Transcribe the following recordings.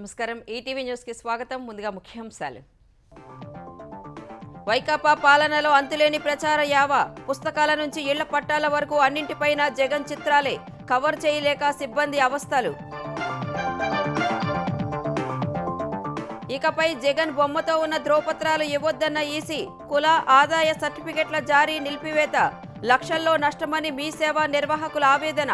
నమస్కారం ETV news కి స్వాగతం. ముందుగా ముఖ్యాంశాలు. వైకాపా పాలనలో అంతులేని ప్రచార యావ. పుస్తకాల నుంచి ఇళ్ల పట్టాల వరకు అన్నింటిపైన జగన్ చిత్రాలే. కవర్ చేయలేక సిబ్బంది అవస్థలు. ఇకపై జగన్ బొమ్మతో ఉన్న ధ్రువపత్రాలు ఇవ్వొద్దన్న ఈసీ. కుల ఆదాయ సర్టిఫికెట్ల జారీ నిలిపివేత. లక్షల్లో నష్టమని మీ సేవ నిర్వాహకుల ఆవేదన.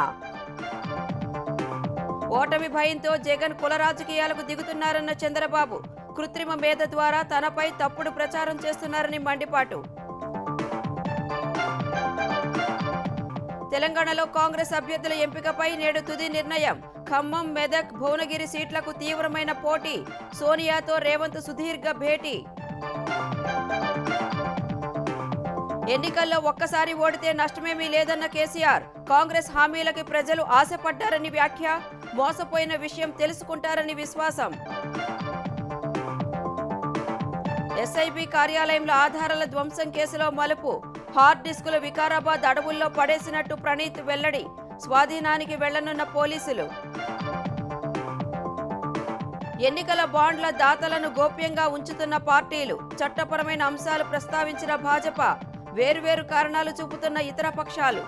ఓటమి భయంతో జగన్ కుల రాజకీయాలకు దిగుతున్నారన్న చంద్రబాబు. కృత్రిమ మేధ ద్వారా తనపై తప్పుడు ప్రచారం చేస్తున్నారని మండిపాటు. తెలంగాణలో కాంగ్రెస్ అభ్యర్థుల ఎంపికపై నేడు తుది నిర్ణయం. ఖమ్మం, మెదక్, భువనగిరి సీట్లకు తీవ్రమైన పోటీ. సోనియాతో రేవంత్ సుదీర్ఘ భేటీ. ఎన్నికల్లో ఒక్కసారి ఓడితే నష్టమేమీ లేదన్న కేసీఆర్. కాంగ్రెస్ హామీలకి ప్రజలు ఆశపడ్డారని వ్యాఖ్య. మోసపోయిన విషయం తెలుసుకుంటారని విశ్వాసం. ఎస్ఐబి కార్యాలయంలో ఆధారాల ధ్వంసం కేసులో మలుపు. హార్డ్ డిస్కులు వికారాబాద్ అడవుల్లో పడేసినట్టు ప్రణీత్ వెల్లడి. స్వాధీనానికి వెళ్లనున్న పోలీసులు. ఎన్నికల బాండ్ల దాతలను గోప్యంగా ఉంచుతున్న పార్టీలు. చట్టపరమైన అంశాలు ప్రస్తావించిన భాజపా. వేర్వేరు కారణాలు చూపుతున్న ఇతర పక్షాలు.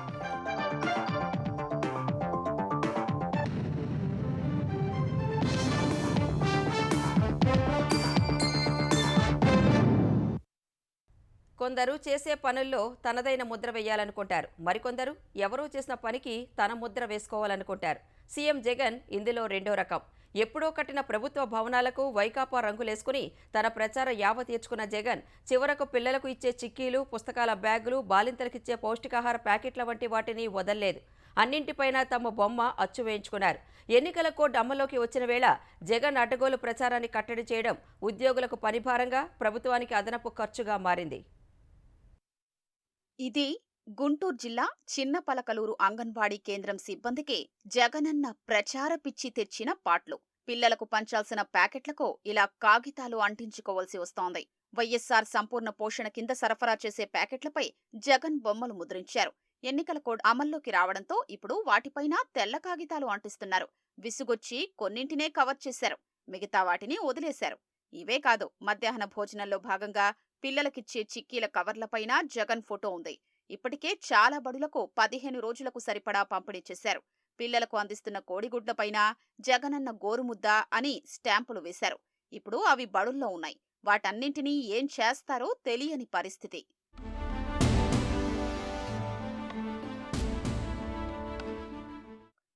కొందరు చేసే పనుల్లో తనదైన ముద్ర వేయాలనుకుంటారు. మరికొందరు ఎవరో చేసిన పనికి తన ముద్ర వేసుకోవాలనుకుంటారు. సీఎం జగన్ ఇందులో రెండో రకం. ఎప్పుడో కట్టిన ప్రభుత్వ భవనాలకు వైకాపా రంగులేసుకుని తన ప్రచార యావ తీర్చుకున్న జగన్ చివరకు పిల్లలకు ఇచ్చే చిక్కీలు, పుస్తకాల బ్యాగులు, బాలింతలకిచ్చే పౌష్టికాహార ప్యాకెట్ల వంటి వాటిని వదల్లేదు. అన్నింటిపైన తమ బొమ్మ అచ్చు వేయించుకున్నారు. ఎన్నికల కోడ్ అమల్లోకి వచ్చిన వేళ జగన్ అడ్డగోలు ప్రచారాన్ని కట్టడి చేయడం ఉద్యోగులకు పనిభారంగా, ప్రభుత్వానికి అదనపు ఖర్చుగా మారింది. ఇది గుంటూరు జిల్లా చిన్నపలకలూరు అంగన్వాడీ కేంద్రం సిబ్బందికి జగనన్న ప్రచార పిచ్చి తెచ్చిన పాట్లు. పిల్లలకు పంచాల్సిన ప్యాకెట్లకు ఇలా కాగితాలు అంటించుకోవలసి వస్తోంది. వైఎస్సార్ సంపూర్ణ పోషణ కింద సరఫరా చేసే ప్యాకెట్లపై జగన్ బొమ్మలు ముద్రించారు. ఎన్నికల కోడ్ అమల్లోకి రావడంతో ఇప్పుడు వాటిపైన తెల్ల కాగితాలు అంటిస్తున్నారు. విసుగొచ్చి కొన్నింటినే కవర్ చేశారు, మిగతా వాటిని వదిలేశారు. ఇవే కాదు, మధ్యాహ్న భోజనంలో భాగంగా పిల్లలకిచ్చే చిక్కీల కవర్లపైన జగన్ ఫోటో ఉంది. ఇప్పటికే చాలా బడులకు 15 రోజులకు సరిపడా పంపిణీ చేశారు. పిల్లలకు అందిస్తున్న కోడిగుడ్లపైన జగనన్న గోరుముద్ద అని స్టాంపులు వేశారు. ఇప్పుడు అవి బడుల్లో ఉన్నాయి. వాటన్నింటినీ ఏం చేస్తారో తెలియని పరిస్థితి.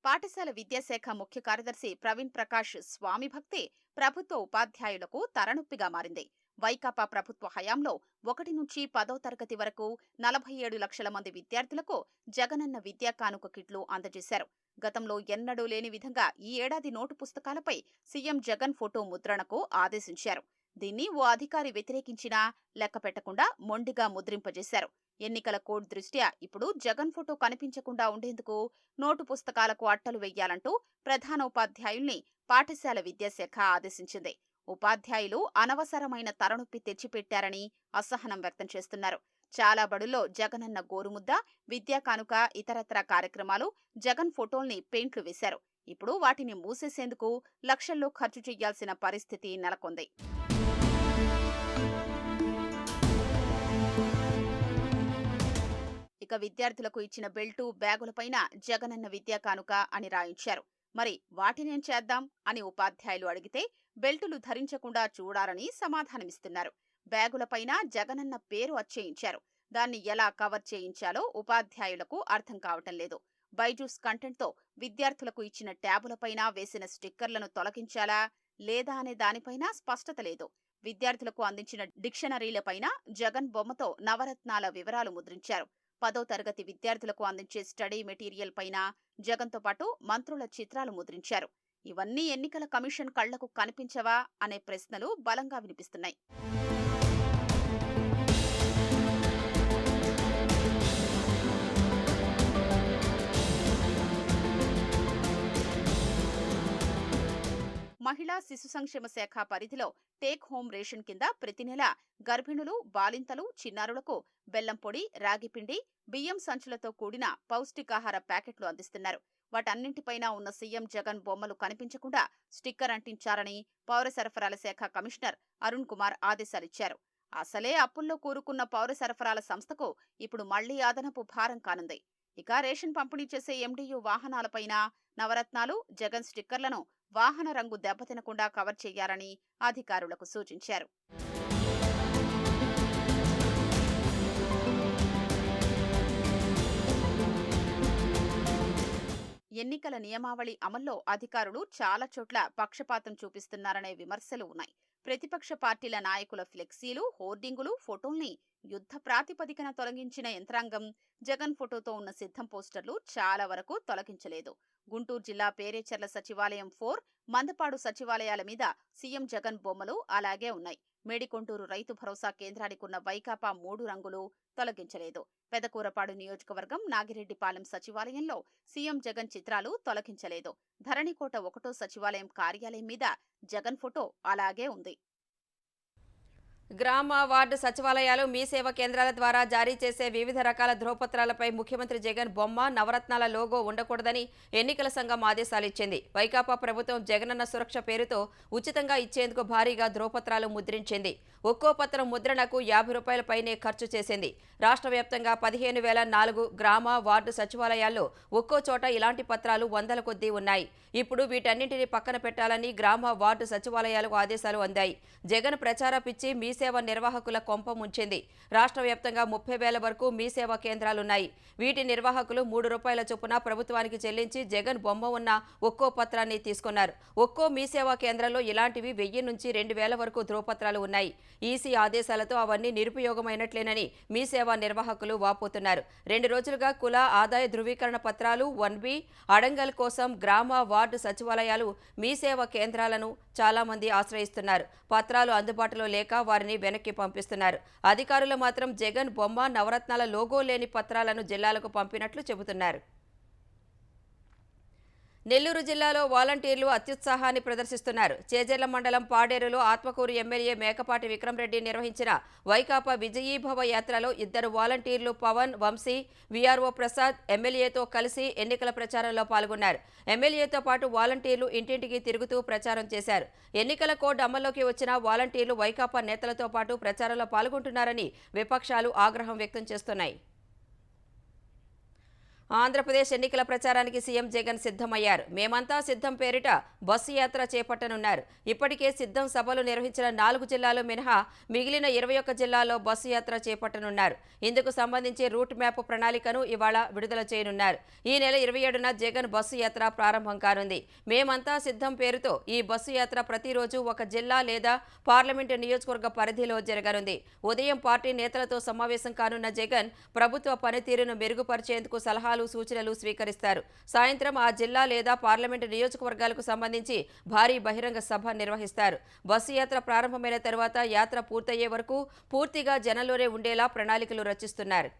పాఠశాల విద్యాశాఖ ముఖ్య కార్యదర్శి ప్రవీణ్ ప్రకాష్ స్వామి భక్తి ప్రభుత్వ ఉపాధ్యాయులకు తలనొప్పిగా మారింది. వైకాపా ప్రభుత్వ హయాంలో 1 నుంచి 10వ తరగతి వరకు 47 లక్షల మంది విద్యార్థులకు జగనన్న విద్యా కానుక కిట్లు అందజేశారు. గతంలో ఎన్నడూ లేని విధంగా ఈ ఏడాది నోటు పుస్తకాలపై సీఎం జగన్ ఫోటో ముద్రణకు ఆదేశించారు. దీన్ని ఓ అధికారి వ్యతిరేకించినా లెక్కపెట్టకుండా మొండిగా ముద్రింపజేశారు. ఎన్నికల కోడ్ దృష్ట్యా ఇప్పుడు జగన్ ఫోటో కనిపించకుండా ఉండేందుకు నోటు పుస్తకాలకు అట్టలు వెయ్యాలంటూ ప్రధానోపాధ్యాయుల్ని పాఠశాల విద్యాశాఖ ఆదేశించింది. ఉపాధ్యాయులు అనవసరమైన తలనొప్పి తెచ్చిపెట్టారని అసహనం వ్యక్తం చేస్తున్నారు. చాలా బడుల్లో జగనన్న గోరుముద్ద, విద్యా కానుక, ఇతరత్రా కార్యక్రమాలు జగన్ ఫోటోల్ని పెయింట్లు వేశారు. ఇప్పుడు వాటిని మూసేసేందుకు లక్షల్లో ఖర్చు చేయాల్సిన పరిస్థితి నెలకొంది. ఇక విద్యార్థులకు ఇచ్చిన బెల్టు, బ్యాగులపైన జగనన్న విద్యా కానుక అని రాయించారు. మరి వాటినేం చేద్దాం అని ఉపాధ్యాయులు అడిగితే బెల్టులు ధరించకుండా చూడాలని సమాధానమిస్తున్నారు. బ్యాగులపైన జగనన్న పేరు అచ్చేయించారు. దాన్ని ఎలా కవర్ చేయించాలో ఉపాధ్యాయులకు అర్థం కావటం లేదు. బైజూస్ కంటెంట్తో విద్యార్థులకు ఇచ్చిన ట్యాబులపైన వేసిన స్టిక్కర్లను తొలగించాలా లేదా అనే దానిపైన స్పష్టత లేదు. విద్యార్థులకు అందించిన డిక్షనరీలపైన జగన్ బొమ్మతో నవరత్నాల వివరాలు ముద్రించారు. 10వ తరగతి విద్యార్థులకు అందించే స్టడీ మెటీరియల్ పైన జగన్తో పాటు మంత్రుల చిత్రాలు ముద్రించారు. ఇవన్నీ ఎన్నికల కమిషన్ కళ్లకు కనిపించవా అనే ప్రశ్నలు బలంగా వినిపిస్తున్నాయి. మహిళా శిశు సంక్షేమ శాఖ పరిధిలో టేక్ హోం రేషన్ కింద ప్రతి నెల గర్భిణులు, బాలింతలు, చిన్నారులకు బెల్లం పొడి, రాగిపిండి, బియ్యం సంచులతో కూడిన పౌష్టికాహార ప్యాకెట్లు అందిస్తున్నారు. వాటన్నింటిపైన ఉన్న సీఎం జగన్ బొమ్మలు కనిపించకుండా స్టిక్కర్ అంటించారని పౌర సరఫరాల శాఖ కమిషనర్ అరుణ్ కుమార్ ఆదేశాలిచ్చారు. అసలే అప్పుల్లో కూరుకున్న పౌర సరఫరాల సంస్థకు ఇప్పుడు మళ్లీ అదనపు భారం కానుంది. ఇక రేషన్ పంపిణీ చేసే ఎండియు వాహనాలపైన నవరత్నాలు, జగన్ స్టిక్కర్లను వాహన రంగు దెబ్బతినకుండా కవర్ చేయాలని అధికారులకు సూచించారు. ఎన్నికల నియమావళి అమల్లో అధికారులు చాలా చోట్ల పక్షపాతం చూపిస్తున్నారనే విమర్శలు ఉన్నాయి. ప్రతిపక్ష పార్టీల నాయకుల ఫ్లెక్సీలు, హోర్డింగులు, ఫోటోల్ని యుద్ధ ప్రాతిపదికన తొలగించిన యంత్రాంగం జగన్ ఫోటోతో ఉన్న సిద్ధం పోస్టర్లు చాలా వరకు తొలగించలేదు. గుంటూరు జిల్లా పేరేచెర్ల సచివాలయం 4, మందపాడు సచివాలయాల మీద సీఎం జగన్ బొమ్మలు అలాగే ఉన్నాయి. మేడికొంటూరు రైతు భరోసా కేంద్రానికున్న వైకాపా 3 రంగులు తొలగించలేదు. పెదకూరపాడు నియోజకవర్గం నాగిరెడ్డిపాలెం సచివాలయంలో సీఎం జగన్ చిత్రాలు తొలగించలేదు. ధరణికోట 1వ సచివాలయం కార్యాలయం మీద జగన్ ఫోటో అలాగే ఉంది. గ్రామ, వార్డు సచివాలయాలు, మీ సేవ కేంద్రాల ద్వారా జారీ చేసే వివిధ రకాల ధ్రువపత్రాలపై ముఖ్యమంత్రి జగన్ బొమ్మ, నవరత్నాల లోగో ఉండకూడదని ఎన్నికల సంఘం ఆదేశాలిచ్చింది. వైకాపా ప్రభుత్వం జగనన్న సురక్ష పేరుతో ఉచితంగా ఇచ్చేందుకు భారీగా ధ్రువపత్రాలు ముద్రించింది. ఒక్కో పత్రం ముద్రణకు 50 రూపాయల పైనే ఖర్చు చేసింది. రాష్ట్ర వ్యాప్తంగా 15,004 గ్రామ, వార్డు సచివాలయాల్లో ఒక్కో చోట ఇలాంటి పత్రాలు వందల కొద్దీ ఉన్నాయి. ఇప్పుడు వీటన్నింటినీ పక్కన పెట్టాలని గ్రామ, వార్డు సచివాలయాలకు ఆదేశాలు అందాయి. జగన్ ప్రచార పిచ్చి మీ సేవ నిర్వాహకుల కొంప ముంచింది. రాష్ట్ర వ్యాప్తంగా 30,000 వరకు మీ సేవా కేంద్రాలున్నాయి. వీటి నిర్వాహకులు 3 రూపాయల చొప్పున ప్రభుత్వానికి చెల్లించి జగన్ బొమ్మ ఉన్న ఒక్కో పత్రాన్ని తీసుకున్నారు. ఒక్కో మీ సేవా కేంద్రంలో ఇలాంటివి 1000 నుంచి 2000 వరకు ధ్రువపత్రాలు ఉన్నాయి. ఈసీ ఆదేశాలతో అవన్నీ నిరుపయోగమైనట్లేనని మీ సేవా నిర్వాహకులు వాపోతున్నారు. 2 రోజులుగా కుల ఆదాయ ధృవీకరణ పత్రాలు 1B అడంగల్ కోసం గ్రామ, వార్డు సచివాలయాలు, మీ సేవా కేంద్రాలను చాలా మంది ఆశ్రయిస్తున్నారు. పత్రాలు అందుబాటులో లేక వారిని వెనక్కి పంపిస్తున్నారు. అధికారులు మాత్రం జగన్ బొమ్మ, నవరత్నాల లోగో లేని పత్రాలను జిల్లాలకు పంపినట్లు చెబుతున్నారు. నెల్లూరు జిల్లాలో వాలంటీర్లు అత్యుత్సాహాన్ని ప్రదర్శిస్తున్నారు. చేజర్ల మండలం పాడేరులో ఆత్మకూరు ఎమ్మెల్యే మేకపాటి విక్రమరెడ్డి నిర్వహించిన వైకాపా విజయీభవ యాత్రలో 2 వాలంటీర్లు పవన్, వంశీ, వీఆర్ఓ ప్రసాద్ ఎమ్మెల్యేతో కలిసి ఎన్నికల ప్రచారంలో పాల్గొన్నారు. ఎమ్మెల్యేతో పాటు వాలంటీర్లు ఇంటింటికి తిరుగుతూ ప్రచారం చేశారు. ఎన్నికల కోడ్ అమల్లోకి వచ్చిన వాలంటీర్లు వైకాపా నేతలతో పాటు ప్రచారంలో పాల్గొంటున్నారని విపక్షాలు ఆగ్రహం వ్యక్తం చేస్తున్నాయి. ఆంధ్రప్రదేశ్ ఎన్నికల ప్రచారానికి సీఎం జగన్ సిద్ధమయ్యారు. మేమంతా సిద్ధం పేరిట బస్సు యాత్ర చేపట్టనున్నారు. ఇప్పటికే సిద్ధం సభలు నిర్వహించిన 4 జిల్లాలు మినహా మిగిలిన 21 జిల్లాల్లో బస్సు యాత్ర చేపట్టనున్నారు. ఇందుకు సంబంధించి రూట్ మ్యాప్ ప్రణాళికను ఇవాళ విడుదల చేయనున్నారు. ఈ నెల 27న జగన్ బస్సు యాత్ర ప్రారంభం కానుంది. మేమంతా సిద్ధం పేరుతో ఈ బస్సు యాత్ర ప్రతిరోజు ఒక జిల్లా లేదా పార్లమెంటు నియోజకవర్గ పరిధిలో జరగనుంది. ఉదయం పార్టీ నేతలతో సమావేశం కానున్న జగన్ ప్రభుత్వ పనితీరును మెరుగుపరిచేందుకు సలహాలు, సూచనలు స్వీకరిస్తారు. సాయంత్రం ఆ జిల్లా లేదా పార్లమెంటు నియోజకవర్గాలకు సంబంధించి భారీ బహిరంగ సభ నిర్వహిస్తారు. బస్సు యాత్ర ప్రారంభమైన తర్వాత యాత్ర పూర్తయ్యే వరకు పూర్తిగా జనంలోనే ఉండేలా ప్రణాళికలు రచిస్తున్నారు.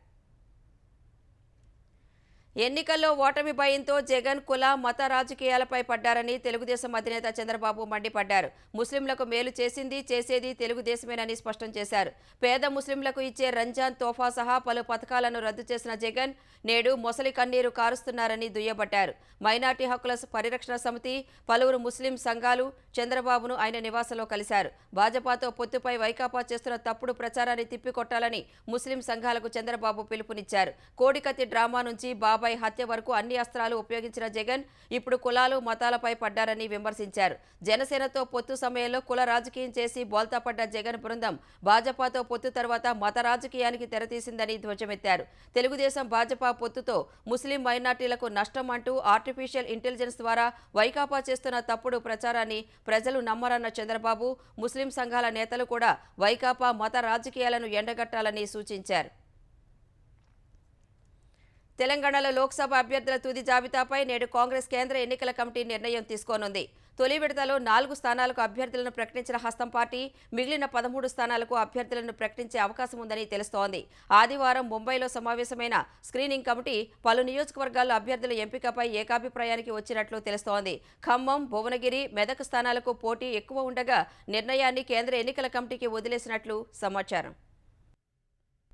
ఎన్నికల్లో ఓటమి భయంతో జగన్ కుల, మత రాజకీయాలపై పడ్డారని తెలుగుదేశం అధినేత చంద్రబాబు మండిపడ్డారు. ముస్లింలకు మేలు చేసింది, చేసేది తెలుగుదేశమేనని స్పష్టం చేశారు. పేద ముస్లింలకు ఇచ్చే రంజాన్ తోఫా సహా పలు పథకాలను రద్దు చేసిన జగన్ నేడు మొసలి కన్నీరు కారుస్తున్నారని దుయ్యబట్టారు. మైనార్టీ హక్కుల పరిరక్షణ సమితి, పలువురు ముస్లిం సంఘాలు చంద్రబాబును ఆయన నివాసంలో కలిశారు. భాజపాతో పొత్తుపై వైకాపా చేస్తున్న తప్పుడు ప్రచారాన్ని తిప్పికొట్టాలని ముస్లిం సంఘాలకు చంద్రబాబు పిలుపునిచ్చారు. కోడికత్తి డ్రామా నుంచి బాబాయ్ హత్య వరకు అన్ని అస్త్రాలు ఉపయోగించిన జగన్ ఇప్పుడు కులాలు, మతాలపై పడ్డారని విమర్శించారు. జనసేనతో పొత్తు సమయంలో కుల రాజకీయం చేసి బోల్తాపడ్డ జగన్ బృందం భాజపాతో పొత్తు తర్వాత మత రాజకీయానికి తెరతీసిందని ధ్వజమెత్తారు. తెలుగుదేశం, భాజపా పొత్తుతో ముస్లిం మైనార్టీలకు నష్టం అంటూ ఆర్టిఫిషియల్ ఇంటెలిజెన్స్ ద్వారా వైకాపా చేస్తున్న తప్పుడు ప్రచారాన్ని ప్రజలు నమ్మరన్న చంద్రబాబు, ముస్లిం సంఘాల నేతలు కూడా వైకాపా మత రాజకీయాలను ఎండగట్టాలని సూచించారు. తెలంగాణలో లోక్సభ అభ్యర్థుల తుది జాబితాపై నేడు కాంగ్రెస్ కేంద్ర ఎన్నికల కమిటీ నిర్ణయం తీసుకోనుంది. తొలి విడతలో 4 స్థానాలకు అభ్యర్థులను ప్రకటించిన హస్తం పార్టీ మిగిలిన 13 స్థానాలకు అభ్యర్థులను ప్రకటించే అవకాశం ఉందని తెలుస్తోంది. ఆదివారం ముంబైలో సమావేశమైన స్క్రీనింగ్ కమిటీ పలు నియోజకవర్గాల్లో అభ్యర్థుల ఎంపికపై ఏకాభిప్రాయానికి వచ్చినట్లు తెలుస్తోంది. ఖమ్మం, భువనగిరి, మెదక్ స్థానాలకు పోటీ ఎక్కువ ఉండగా నిర్ణయాన్ని కేంద్ర ఎన్నికల కమిటీకి వదిలేసినట్లు సమాచారం.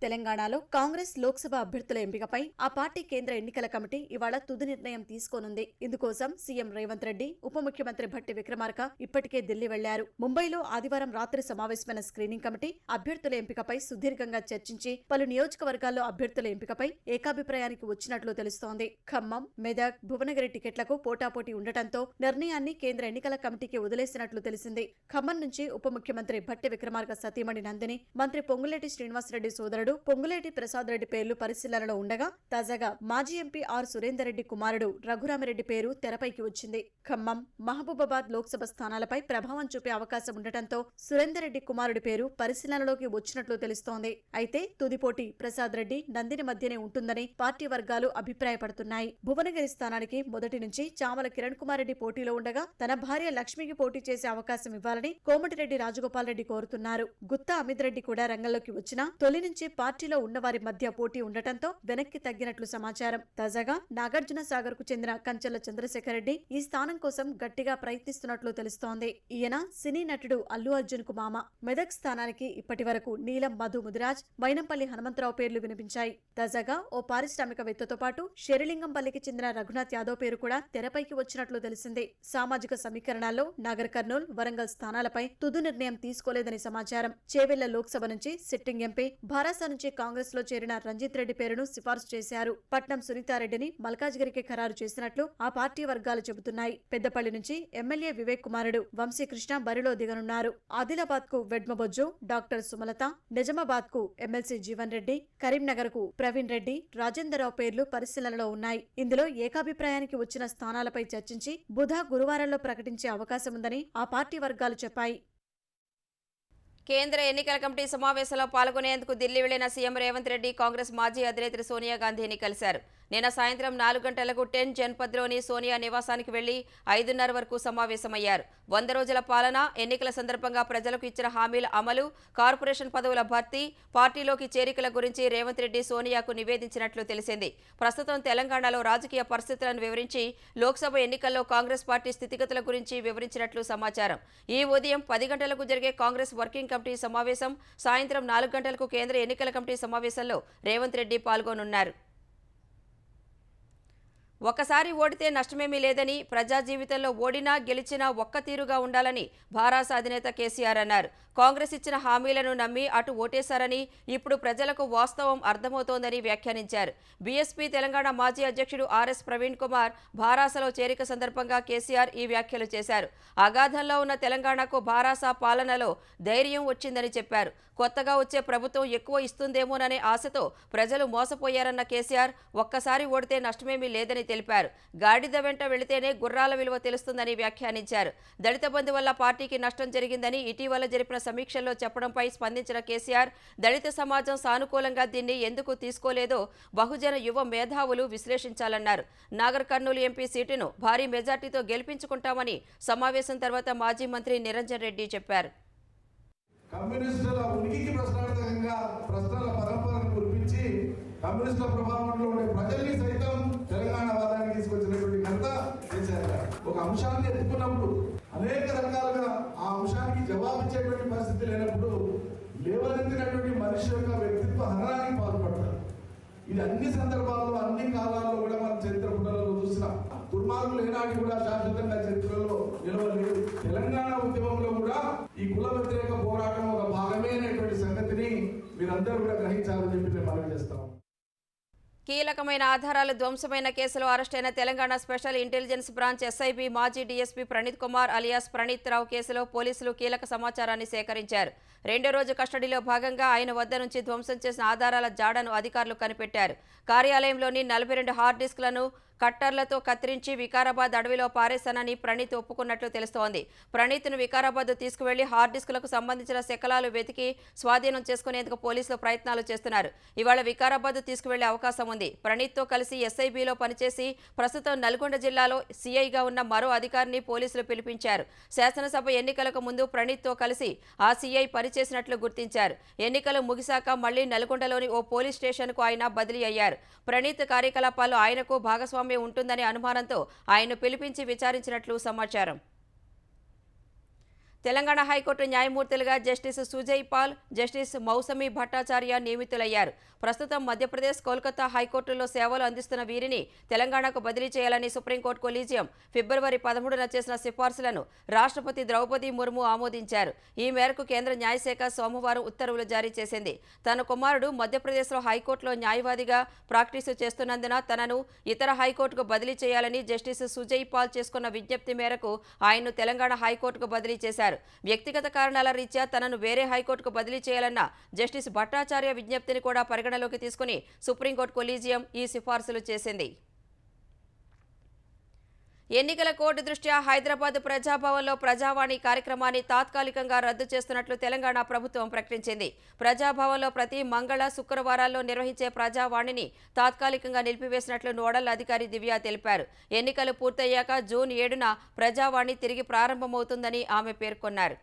తెలంగాణలో కాంగ్రెస్ లోక్సభ అభ్యర్థుల ఎంపికపై ఆ పార్టీ కేంద్ర ఎన్నికల కమిటీ ఇవాళ తుది నిర్ణయం తీసుకోనుంది. ఇందుకోసం సీఎం రేవంత్ రెడ్డి, ఉప ముఖ్యమంత్రి భట్టి విక్రమార్క ఇప్పటికే ఢిల్లీ వెళ్లారు. ముంబైలో ఆదివారం రాత్రి సమావేశమైన స్క్రీనింగ్ కమిటీ అభ్యర్థుల ఎంపికపై సుదీర్ఘంగా చర్చించి పలు నియోజకవర్గాల్లో అభ్యర్థుల ఎంపికపై ఏకాభిప్రాయానికి వచ్చినట్లు తెలుస్తోంది. ఖమ్మం, మెదక్, భువనగిరి టికెట్లకు పోటాపోటీ ఉండటంతో నిర్ణయాన్ని కేంద్ర ఎన్నికల కమిటీకి వదిలేసినట్లు తెలిసింది. ఖమ్మం నుంచి ఉప ముఖ్యమంత్రి భట్టి విక్రమార్క సతీమణి నందిని, మంత్రి పొంగులేటి శ్రీనివాసరెడ్డి సోదరుడు పొంగులేటి ప్రసాద్ రెడ్డి పేర్లు పరిశీలనలో ఉండగా తాజాగా మాజీ ఎంపీ ఆర్ సురేందర్ రెడ్డి కుమారుడు రఘురామిరెడ్డి పేరు తెరపైకి వచ్చింది. ఖమ్మం, మహబూబాబాద్ లోక్సభ స్థానాలపై ప్రభావం చూపే అవకాశం ఉండటంతో సురేందర్ రెడ్డి కుమారుడి పేరు పరిశీలనలోకి వచ్చినట్లు తెలుస్తోంది. అయితే తుదిపోటీ ప్రసాద్ రెడ్డి, నందిని మధ్యనే ఉంటుందని పార్టీ వర్గాలు అభిప్రాయపడుతున్నాయి. భువనగిరి స్థానానికి మొదటి నుంచి చామల కిరణ్ కుమార్ రెడ్డి పోటీలో ఉండగా తన భార్య లక్ష్మికి పోటీ చేసే అవకాశం ఇవ్వాలని కోమటిరెడ్డి రాజగోపాల్ రెడ్డి కోరుతున్నారు. గుత్తా అమిత్ రెడ్డి కూడా రంగంలోకి వచ్చినా తొలి నుంచి పార్టీలో ఉన్నవారి మధ్య పోటీ ఉండటంతో వెనక్కి తగ్గినట్లు సమాచారం. తాజాగా నాగార్జున సాగర్ కు చెందిన కంచెల చంద్రశేఖర్ రెడ్డి ఈ స్థానం కోసం గట్టిగా ప్రయత్నిస్తున్నట్లు తెలుస్తోంది. ఈయన సినీ నటుడు అల్లు అర్జున్ కు మామ. మెదక్ స్థానానికి ఇప్పటి వరకు నీలం మధు ముదిరాజ్, వైనంపల్లి హనుమంతరావు పేర్లు వినిపించాయి. తాజాగా ఓ పారిశ్రామికవేత్తతో పాటు షెరిలింగంపల్లికి చెందిన రఘునాథ్ యాదవ్ పేరు కూడా తెరపైకి వచ్చినట్లు తెలిసింది. సామాజిక సమీకరణాల్లో నాగర్ కర్నూల్, వరంగల్ స్థానాలపై తుది నిర్ణయం తీసుకోలేదని సమాచారం. చేవెళ్ల లోక్సభ నుంచి సిట్టింగ్ ఎంపీ, భారాస నుంచి కాంగ్రెస్ లో చేరిన రంజిత్ రెడ్డి పేరును సిఫార్సు చేశారు. పట్నం సునీతారెడ్డిని మల్కాజ్గిరికి ఖరారు చేసినట్లు ఆ పార్టీ వర్గాలు చెబుతున్నాయి. పెద్దపల్లి నుంచి ఎమ్మెల్యే వివేక్ కుమారుడు వంశీకృష్ణ బరిలో దిగనున్నారు. ఆదిలాబాద్ కు వెడ్మబొజ్జు, డాక్టర్ సుమలత, నిజామాబాద్ కు ఎమ్మెల్సీ జీవన్ రెడ్డి, కరీంనగర్ కు ప్రవీణ్ రెడ్డి, రాజేందర్రావు పేర్లు పరిశీలనలో ఉన్నాయి. ఇందులో ఏకాభిప్రాయానికి వచ్చిన స్థానాలపై చర్చించి బుధ, గురువారంలో ప్రకటించే అవకాశం ఉందని ఆ పార్టీ వర్గాలు చెప్పాయి. కేంద్ర ఎన్నికల కమిటీ సమావేశంలో పాల్గొనేందుకు ఢిల్లీ వెళ్లిన సీఎం రేవంత్ రెడ్డి కాంగ్రెస్ మాజీ అధినేత్రి సోనియా గాంధీని కలిశారు. నిన్న సాయంత్రం 4 గంటలకు 10 జన్పథ్లోని సోనియా నివాసానికి వెళ్లి 5:30 వరకు సమావేశమయ్యారు. 100 రోజుల పాలన, ఎన్నికల సందర్భంగా ప్రజలకు ఇచ్చిన హామీల అమలు, కార్పొరేషన్ పదవుల భర్తీ, పార్టీలోకి చేరికల గురించి రేవంత్ రెడ్డి సోనియాకు నివేదించినట్లు తెలిసింది. ప్రస్తుతం తెలంగాణలో రాజకీయ పరిస్థితులను వివరించి లోక్సభ ఎన్నికల్లో కాంగ్రెస్ పార్టీ స్థితిగతుల గురించి వివరించినట్లు సమాచారం. ఈ ఉదయం 10 గంటలకు జరిగే కాంగ్రెస్ వర్కింగ్ కమిటీ సమావేశం, సాయంత్రం 4 గంటలకు కేంద్ర ఎన్నికల కమిటీ సమావేశంలో రేవంత్ రెడ్డి పాల్గొనున్నారు. ఒక్కసారి ఓడితే నష్టమేమీ లేదని, ప్రజా జీవితంలో ఓడినా గెలిచినా ఒక్క తీరుగా ఉండాలని భారాస అధినేత కేసీఆర్ అన్నారు. కాంగ్రెస్ ఇచ్చిన హామీలను నమ్మి అటు ఓటేశారని, ఇప్పుడు ప్రజలకు వాస్తవం అర్థమవుతోందని వ్యాఖ్యానించారు. బీఎస్పీ తెలంగాణ మాజీ అధ్యక్షుడు ఆర్ఎస్ ప్రవీణ్ కుమార్ భారాసలో చేరిక సందర్భంగా కేసీఆర్ ఈ వ్యాఖ్యలు చేశారు. అగాధంలో ఉన్న తెలంగాణకు భారాస పాలనలో ధైర్యం వచ్చిందని చెప్పారు. కొత్తగా వచ్చే ప్రభుత్వం ఎక్కువ ఇస్తుందేమోననే ఆశతో ప్రజలు మోసపోయారన్న కేసీఆర్ ఒక్కసారి ఓడితే నష్టమేమీ లేదని తెలిపారు. గాడిద వెంట వెళితేనే గుర్రాల విలువ తెలుస్తుందని వ్యాఖ్యానించారు. దళిత బంధు వల్ల పార్టీకి నష్టం జరిగిందని ఇటీవల జరిపిన సమీక్షల్లో చెప్పడంపై స్పందించిన కేసీఆర్, దళిత సమాజం సానుకూలంగా దీన్ని ఎందుకు తీసుకోలేదో బహుజన యువ మేధావులు విశ్లేషించాలన్నారు. నాగర్ కర్నూలు ఎంపీ సీటును భారీ మెజార్టీతో గెలిపించుకుంటామని సమావేశం తర్వాత మాజీ మంత్రి నిరంజన్ రెడ్డి చెప్పారు. కమ్యూనిస్టుల ఉనికికి ప్రశ్నార్థకంగా ప్రశ్నల పరంపరను కురిపించి కమ్యూనిస్టుల ప్రభావంలో ఉండే ప్రజల్ని సైతం తెలంగాణ వాదాన్ని తీసుకొచ్చినటువంటి ఘనత చేశారు. ఒక అంశాన్ని ఎత్తుకున్నప్పుడు అనేక రకాలుగా ఆ అంశానికి జవాబిచ్చేటువంటి పరిస్థితి లేనప్పుడు లేవనెత్తినటువంటి మనిషి యొక్క వ్యక్తిత్వ హననానికి పాల్పడతారు. ఇది అన్ని సందర్భాల్లో, అన్ని కాలాల్లో కూడా మనం చరిత్ర పుటలలో చూసినాం. దుర్మార్గులు ఏనాటి కూడా శాశ్వతంగా చరిత్రలో నిలవలేదు. తెలంగాణ ఉద్యమంలో కూడా ఈ కుల వ్యతిరేక పోరాటం ఒక భాగమే అనేటువంటి సంగతిని మీరందరూ కూడా గ్రహించాలని చెప్పి నేను మనవి చేస్తాం. కీలకమైన ఆధారాలు ధ్వంసమైన కేసులో అరెస్టైన Telangana special intelligence branch SIB మాజీ డీఎస్పీ ప్రణీత్ కుమార్ అలియాస్ ప్రణీత్ రావు కేసులో పోలీసులు కీలక సమాచారాన్ని సేకరించారు. 2వ రోజు కస్టడీలో భాగంగా ఆయన వద్ద నుంచి ధ్వంసం చేసిన ఆధారాల జాడను అధికారులు కనిపెట్టారు. కార్యాలయంలోని 42 హార్డ్ డిస్క్లను కట్టర్లతో కత్తిరించి వికారాబాద్ అడవిలో పారేశానని ప్రణీత్ ఒప్పుకున్నట్లు తెలుస్తోంది. ప్రణీత్ను వికారాబాద్ తీసుకువెళ్లి హార్డ్ డిస్కులకు సంబంధించిన శకలాలు వెతికి స్వాధీనం చేసుకునేందుకు పోలీసులు ప్రయత్నాలు చేస్తున్నారు. ఇవాళ వికారాబాద్ తీసుకువెళ్లే అవకాశం ఉంది. ప్రణీత్తో కలిసి ఎస్ఐబిలో పనిచేసి ప్రస్తుతం నల్గొండ జిల్లాలో సీఐగా ఉన్న మరో అధికారిని పోలీసులు పిలిపించారు. శాసనసభ ఎన్నికలకు ముందు ప్రణీత్తో కలిసి ఆ సీఐ పనిచేసినట్లు గుర్తించారు. ఎన్నికలు ముగిశాక మళ్లీ నల్గొండలోని ఓ పోలీస్ స్టేషన్కు ఆయన బదిలీ అయ్యారు. ప్రణీత్ కార్యకలాపాల్లో ఆయనకు భాగస్వామ్యం ఉంటుందనే అనుమానంతో ఆయన్ను పిలిపించి విచారించినట్లు సమాచారం. తెలంగాణ హైకోర్టు న్యాయమూర్తులుగా జస్టిస్ సుజయ్ పాల్, జస్టిస్ మౌసమి భట్టాచార్య నియమితులయ్యారు. ప్రస్తుతం మధ్యప్రదేశ్, కోల్కతా హైకోర్టుల్లో సేవలు అందిస్తున్న వీరిని తెలంగాణకు బదిలీ చేయాలని సుప్రీంకోర్టు కొలీజియం ఫిబ్రవరి 13న చేసిన సిఫార్సులను రాష్ట్రపతి ద్రౌపది ముర్ము ఆమోదించారు. ఈ మేరకు కేంద్ర న్యాయశాఖ సోమవారం ఉత్తర్వులు జారీ చేసింది. తన కుమారుడు మధ్యప్రదేశ్లో హైకోర్టులో న్యాయవాదిగా ప్రాక్టీసు చేస్తున్నందున తనను ఇతర హైకోర్టుకు బదిలీ చేయాలని జస్టిస్ సుజయ్ పాల్ చేసుకున్న విజ్ఞప్తి మేరకు ఆయన్ను తెలంగాణ హైకోర్టుకు బదిలీ చేశారు. వ్యక్తిగత కారణాల రీత్యా తనను వేరే హైకోర్టుకు బదిలీ చేయాలన్న జస్టిస్ భట్టాచార్య విజ్ఞప్తిని కూడా పరిగణలోకి తీసుకుని సుప్రీంకోర్టు కొలీజియం ఈ సిఫార్సులు చేసింది. ఎన్నికల కోడ్ దృష్ట్యా హైదరాబాద్ ప్రజాభవన్లో ప్రజావాణి కార్యక్రమాన్ని తాత్కాలికంగా రద్దు చేస్తున్నట్లు తెలంగాణ ప్రభుత్వం ప్రకటించింది. ప్రజాభవన్లో ప్రతి మంగళ, శుక్రవారాల్లో నిర్వహించే ప్రజావాణిని తాత్కాలికంగా నిలిపివేసినట్లు నోడల్ అధికారి దివ్య తెలిపారు. ఎన్నికలు పూర్తయ్యాక జూన్ 7న ప్రజావాణి తిరిగి ప్రారంభమవుతుందని ఆమె పేర్కొన్నారు.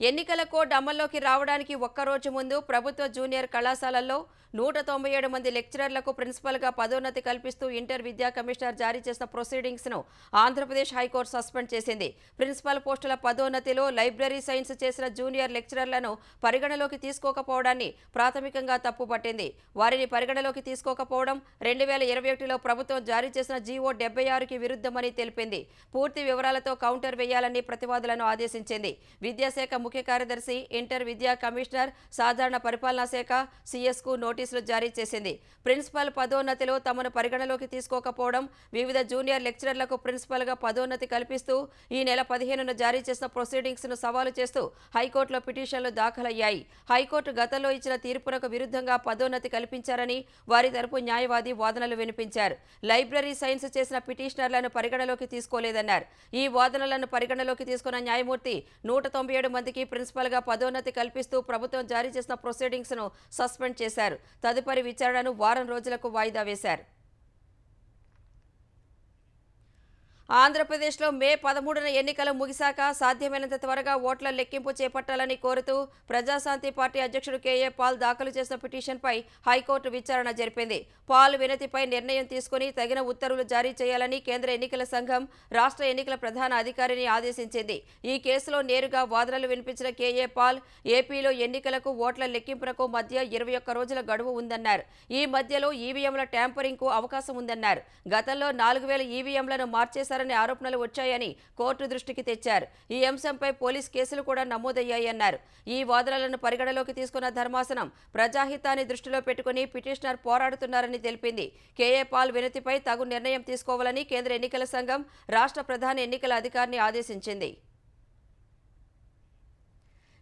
ఎన్నికల కోడ్ అమల్లోకి రావడానికి ఒక్కరోజు ముందు ప్రభుత్వ జూనియర్ కళాశాలల్లో 197 మంది లెక్చరర్లకు ప్రిన్సిపల్గా పదోన్నతి కల్పిస్తూ ఇంటర్ విద్యా కమిషనర్ జారీ చేసిన ప్రొసీడింగ్స్ను ఆంధ్రప్రదేశ్ హైకోర్టు సస్పెండ్ చేసింది. ప్రిన్సిపల్ పోస్టుల పదోన్నతిలో లైబ్రరీ సైన్స్ చేసిన జూనియర్ లెక్చరర్లను పరిగణలోకి తీసుకోకపోవడాన్ని ప్రాథమికంగా తప్పుపట్టింది. వారిని పరిగణలోకి తీసుకోకపోవడం 2021లో ప్రభుత్వం జారీ చేసిన జీవో 76కి విరుద్ధమని తెలిపింది. పూర్తి వివరాలతో కౌంటర్ వేయాలని ప్రతివాదులను ఆదేశించింది. విద్యాశాఖ ముఖ్య కార్యదర్శి, ఇంటర్ విద్యా కమిషనర్, సాధారణ పరిపాలనా శాఖ సిఎస్కు నోటీసులు జారీ చేసింది. ప్రిన్సిపల్ పదోన్నతిలో తమను పరిగణలోకి తీసుకోకపోవడం, వివిధ జూనియర్ లెక్చరర్లకు ప్రిన్సిపల్గా పదోన్నతి కల్పిస్తూ ఈ నెల 15న జారీ చేసిన ప్రొసీడింగ్స్ను సవాలు చేస్తూ హైకోర్టులో పిటిషన్లు దాఖలయ్యాయి. హైకోర్టు గతంలో ఇచ్చిన తీర్పునకు విరుద్ధంగా పదోన్నతి కల్పించారని వారి తరపు న్యాయవాది వాదనలు వినిపించారు. లైబ్రరీ సైన్స్ చేసిన పిటిషనర్లను పరిగణలోకి తీసుకోలేదన్నారు. ఈ వాదనలను పరిగణలోకి తీసుకున్న న్యాయమూర్తి 197 మందికి ప్రిన్సిపల్గా పదోన్నతి కల్పిస్తూ ప్రభుత్వం జారీ చేసిన ప్రొసీడింగ్స్ను సస్పెండ్ చేశారు. తదుపరి విచారణను వారం రోజులకు వాయిదా వేశారు. ఆంధ్రప్రదేశ్లో మే 13న ఎన్నికలు ముగిశాక సాధ్యమైనంత త్వరగా ఓట్ల లెక్కింపు చేపట్టాలని కోరుతూ ప్రజాశాంతి పార్టీ అధ్యక్షుడు కేఏ పాల్ దాఖలు చేసిన పిటిషన్పై హైకోర్టు విచారణ జరిపింది. పాల్ వినతిపై నిర్ణయం తీసుకుని తగిన ఉత్తర్వులు జారీ చేయాలని కేంద్ర ఎన్నికల సంఘం రాష్ట్ర ఎన్నికల ప్రధాన అధికారిని ఆదేశించింది. ఈ కేసులో నేరుగా వాదనలు వినిపించిన కేఏ పాల్ ఏపీలో ఎన్నికలకు ఓట్ల లెక్కింపునకు మధ్య 21 రోజుల గడువు ఉందన్నారు. ఈ మధ్యలో ఈవీఎంల ట్యాంపరింగ్కు అవకాశం ఉందన్నారు. గతంలో 4000 ఈవీఎంలను మార్చేశారు ఆరోపణలు వచ్చాయని కోర్టు దృష్టికి తెచ్చారు. ఈ అంశంపై పోలీస్ కేసులు కూడా నమోదయ్యాయన్నారు. ఈ వాదనలను పరిగణలోకి తీసుకున్న ధర్మాసనం ప్రజాహితాన్ని దృష్టిలో పెట్టుకుని పిటిషనర్ పోరాడుతున్నారని తెలిపింది. కేఏ పాల్ వినతిపై తగు నిర్ణయం తీసుకోవాలని కేంద్ర ఎన్నికల సంఘం రాష్ట్ర ప్రధాన ఎన్నికల అధికారిని ఆదేశించింది.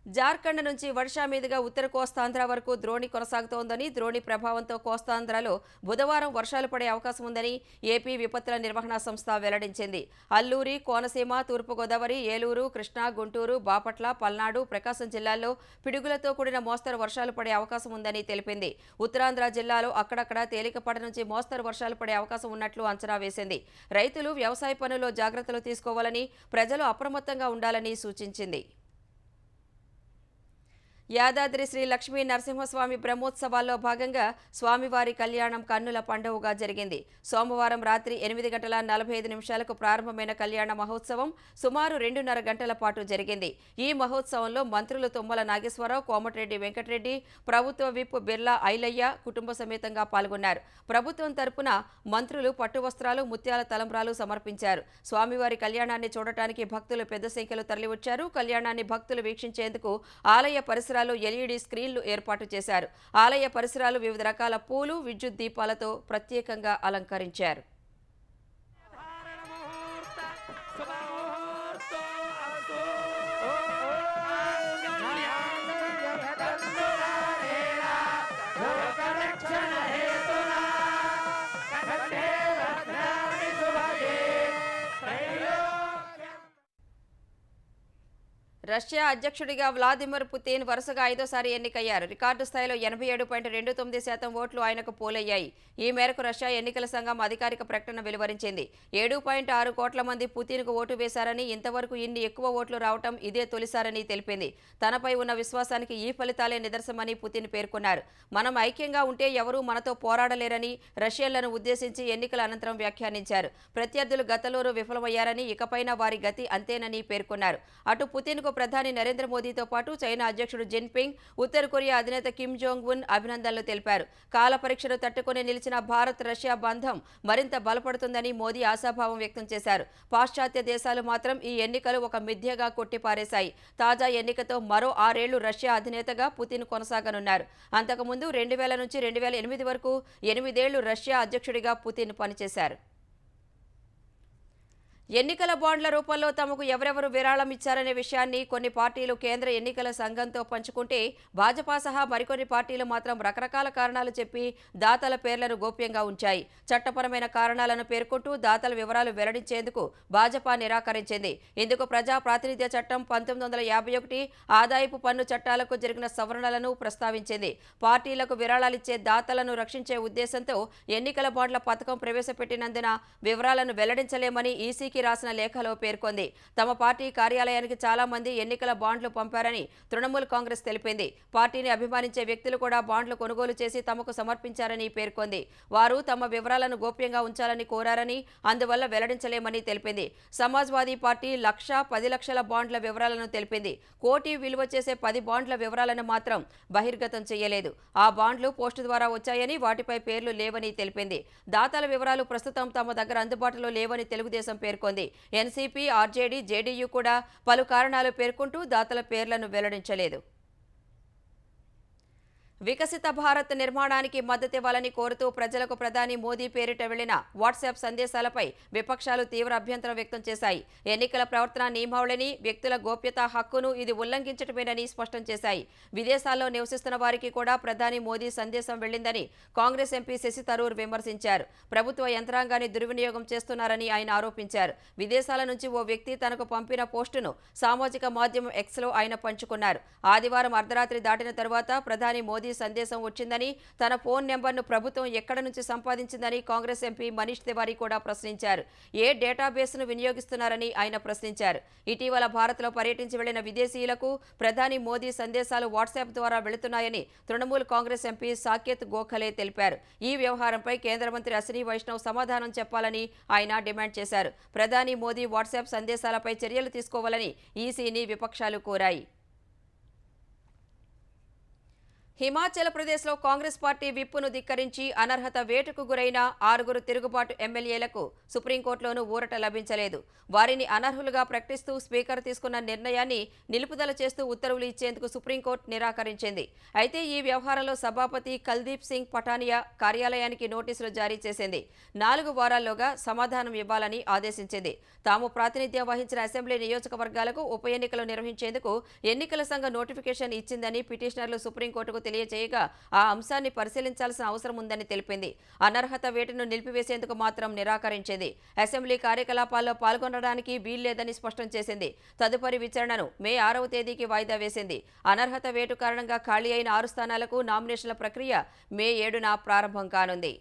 జార్ఖండ్ నుంచి వర్షా మీదుగా ఉత్తర కోస్తాంధ్ర వరకు ద్రోణి కొనసాగుతోందని, ద్రోణి ప్రభావంతో కోస్తాంధ్రలో బుధవారం వర్షాలు పడే అవకాశం ఉందని ఏపీ విపత్తుల నిర్వహణ సంస్థ వెల్లడించింది. అల్లూరి, కోనసీమ, తూర్పుగోదావరి, ఏలూరు, కృష్ణా, గుంటూరు, బాపట్ల, పల్నాడు, ప్రకాశం జిల్లాల్లో పిడుగులతో కూడిన మోస్తరు వర్షాలు పడే అవకాశం ఉందని తెలిపింది. ఉత్తరాంధ్ర జిల్లాలో అక్కడక్కడ తేలికపాటి నుంచి మోస్తరు వర్షాలు పడే అవకాశం ఉన్నట్లు అంచనా వేసింది. రైతులు వ్యవసాయ పనుల్లో జాగ్రత్తలు తీసుకోవాలని, ప్రజలు అప్రమత్తంగా ఉండాలని సూచించింది. యాదాద్రి శ్రీ లక్ష్మీ నరసింహస్వామి బ్రహ్మోత్సవాల్లో భాగంగా స్వామివారి కళ్యాణం కన్నుల పండుగగా జరిగింది. సోమవారం రాత్రి 8:45 ప్రారంభమైన కళ్యాణ మహోత్సవం సుమారు 2.5 గంటల పాటు జరిగింది. ఈ మహోత్సవంలో మంత్రులు తుమ్మల నాగేశ్వరరావు, కోమటిరెడ్డి వెంకటరెడ్డి, ప్రభుత్వ విప్ బిర్లా ఐలయ్య కుటుంబ సమేతంగా పాల్గొన్నారు. ప్రభుత్వం తరపున మంత్రులు పట్టు వస్త్రాలు, ముత్యాల తలంబ్రాలు సమర్పించారు. స్వామివారి కళ్యాణాన్ని చూడటానికి భక్తులు పెద్ద సంఖ్యలో తరలివచ్చారు. కళ్యాణాన్ని భక్తులు వీక్షించేందుకు ఆలయ పరిసరాలు ఎల్ఈడీ స్క్రీన్లు ఏర్పాటు చేశారు. ఆలయ పరిసరాలు వివిధ రకాల పూలు, విద్యుత్ దీపాలతో ప్రత్యేకంగా అలంకరించారు. రష్యా అధ్యక్షుడిగా వ్లాదిమిర్ పుతిన్ వరుసగా 5వ సారి ఎన్నికయ్యారు. రికార్డు స్థాయిలో 87.29% ఓట్లు ఆయనకు పోలయ్యాయి. ఈ మేరకు రష్యా ఎన్నికల సంఘం అధికారిక ప్రకటన వెలువరించింది. 7.6 కోట్ల మంది పుతిన్కు ఓటు వేశారని, ఇంతవరకు ఇన్ని ఎక్కువ ఓట్లు రావటం ఇదే తొలిసారని తెలిపింది. తనపై ఉన్న విశ్వాసానికి ఈ ఫలితాలే నిదర్శనమని పుతిన్ పేర్కొన్నారు. మనం ఐక్యంగా ఉంటే ఎవరూ మనతో పోరాడలేరని రష్యన్లను ఉద్దేశించి ఎన్నికల అనంతరం వ్యాఖ్యానించారు. ప్రత్యర్థులు గతంలోనూ విఫలమయ్యారని, ఇకపైన వారి గతి అంతేనని పేర్కొన్నారు. అటు పుతిన్కు ప్రధాని నరేంద్ర మోదీతో పాటు చైనా అధ్యక్షుడు జిన్పింగ్, ఉత్తర కొరియా అధినేత కిమ్ జోంగ్ ఉన్ అభినందనలు తెలిపారు. కాల పరీక్షను తట్టుకుని నిలిచిన భారత్ రష్యా బంధం మరింత బలపడుతుందని మోదీ ఆశాభావం వ్యక్తం చేశారు. పాశ్చాత్య దేశాలు మాత్రం ఈ ఎన్నికలు ఒక మిథ్యగా కొట్టిపారేశాయి. తాజా ఎన్నికతో మరో 6 ఏళ్లు రష్యా అధినేతగా పుతిన్ కొనసాగనున్నారు. అంతకుముందు 2000 నుంచి 2008 వరకు 8 ఏళ్లు రష్యా అధ్యక్షుడిగా పుతిన్ పనిచేశారు. ఎన్నికల బాండ్ల రూపంలో తమకు ఎవరెవరు విరాళం ఇచ్చారనే విషయాన్ని కొన్ని పార్టీలు కేంద్ర ఎన్నికల సంఘంతో పంచుకుంటే, భాజపా సహా మరికొన్ని పార్టీలు మాత్రం రకరకాల కారణాలు చెప్పి దాతల పేర్లను గోప్యంగా ఉంచాయి. చట్టపరమైన కారణాలను పేర్కొంటూ దాతల వివరాలు వెల్లడించేందుకు భాజపా నిరాకరించింది. ఇందుకు ప్రజా ప్రాతినిధ్య చట్టం 1951, ఆదాయపు పన్ను చట్టాలకు జరిగిన సవరణలను ప్రస్తావించింది. పార్టీలకు విరాళాలిచ్చే దాతలను రక్షించే ఉద్దేశంతో ఎన్నికల బాండ్ల పథకం ప్రవేశపెట్టినందున వివరాలను వెల్లడించలేమని ఈసీ రాసిన లేఖలో పేర్కొంది. తమ పార్టీ కార్యాలయానికి చాలా మంది ఎన్నికల బాండ్లు పంపారని తృణమూల్ కాంగ్రెస్ తెలిపింది. పార్టీని అభిమానించే వ్యక్తులు కూడా బాండ్లు కొనుగోలు చేసి తమకు సమర్పించారని పేర్కొంది. వారు తమ వివరాలను గోప్యంగా ఉంచాలని కోరారని, అందువల్ల వెల్లడించలేమని తెలిపింది. సమాజ్వాదీ పార్టీ 10 లక్షల బాండ్ల వివరాలను తెలిపింది. కోటి విలువ చేసే 10 బాండ్ల వివరాలను మాత్రం బహిర్గతం చేయలేదు. ఆ బాండ్లు పోస్టు ద్వారా వచ్చాయని, వాటిపై పేర్లు లేవని తెలిపింది. దాతల వివరాలు ప్రస్తుతం తమ దగ్గర అందుబాటులో లేవని తెలుగుదేశం పేర్కొంది. ఎన్సీపీ, ఆర్జేడీ, జేడీయూ కూడా పలు కారణాలు పేర్కొంటూ దాతల పేర్లను వెల్లడించలేదు. వికసిత భారత్ నిర్మాణానికి మద్దతివ్వాలని కోరుతూ ప్రజలకు ప్రధాని మోదీ పేరిట వెళ్లిన వాట్సాప్ సందేశాలపై విపక్షాలు తీవ్ర అభ్యంతరం వ్యక్తం చేశాయి. ఎన్నికల ప్రవర్తన నియమావళిని, వ్యక్తుల గోప్యతా హక్కును ఇది ఉల్లంఘించటమేనని స్పష్టం చేశాయి. విదేశాల్లో నివసిస్తున్న వారికి కూడా ప్రధాని మోదీ సందేశం వెళ్లిందని కాంగ్రెస్ ఎంపీ శశి థరూర్ విమర్శించారు. ప్రభుత్వ యంత్రాంగాన్ని దుర్వినియోగం చేస్తున్నారని ఆయన ఆరోపించారు. విదేశాల నుంచి ఓ వ్యక్తి తనకు పంపిన పోస్టును సామాజిక మాధ్యమం ఎక్స్లో ఆయన పంచుకున్నారు. ఆదివారం అర్ధరాత్రి దాటిన తరువాత ప్రధాని మోదీ సందేశం వచ్చిందని, తన ఫోన్ నెంబర్ను ప్రభుత్వం ఎక్కడ నుంచి సంపాదించిందని కాంగ్రెస్ ఎంపీ మనీష్ తివారీ కూడా ప్రశ్నించారు. ఏ డేటాబేస్ను వినియోగిస్తున్నారని ఆయన ప్రశ్నించారు. ఇటీవల భారత్లో పర్యటించి వెళ్లిన విదేశీయులకు ప్రధాని మోదీ సందేశాలు వాట్సాప్ ద్వారా వెళుతున్నాయని తృణమూల్ కాంగ్రెస్ ఎంపీ సాకేత్ గోఖలే తెలిపారు. ఈ వ్యవహారంపై కేంద్ర మంత్రి అశ్విని వైష్ణవ్ సమాధానం చెప్పాలని ఆయన డిమాండ్ చేశారు. ప్రధాని మోదీ వాట్సాప్ సందేశాలపై చర్యలు తీసుకోవాలని ఈసీని విపక్షాలు కోరాయి. హిమాచల్ ప్రదేశ్లో కాంగ్రెస్ పార్టీ విప్పును ధిక్కరించి అనర్హత వేటుకు గురైన 6 తిరుగుబాటు ఎమ్మెల్యేలకు సుప్రీంకోర్టులోనూ ఊరట లభించలేదు. వారిని అనర్హులుగా ప్రకటిస్తూ స్పీకర్ తీసుకున్న నిర్ణయాన్ని నిలుపుదల చేస్తూ ఉత్తర్వులు ఇచ్చేందుకు సుప్రీంకోర్టు నిరాకరించింది. అయితే ఈ వ్యవహారంలో సభాపతి కుల్దీప్ సింగ్ పఠానియా కార్యాలయానికి నోటీసులు జారీ చేసింది. 4 వారాల్లోగా సమాధానం ఇవ్వాలని ఆదేశించింది. తాము ప్రాతినిధ్యం వహించిన అసెంబ్లీ నియోజకవర్గాలకు ఉప ఎన్నికలు నిర్వహించేందుకు ఎన్నికల సంఘం నోటిఫికేషన్ ఇచ్చిందని పిటిషనర్లు సుప్రీంకోర్టుకు తెలియజేయగా ఆ అంశాన్ని పరిశీలించాల్సిన అవసరం ఉందని తెలిపింది. అనర్హత వేటును నిలిపివేసేందుకు మాత్రం నిరాకరించింది. అసెంబ్లీ కార్యకలాపాల్లో పాల్గొనడానికి వీల్లేదని స్పష్టం చేసింది. తదుపరి విచారణను మే 6వ తేదీకి వాయిదా వేసింది. అనర్హత వేటు కారణంగా ఖాళీ అయిన 6 స్థానాలకు నామినేషన్ల ప్రక్రియ మే 7న ప్రారంభం కానుంది.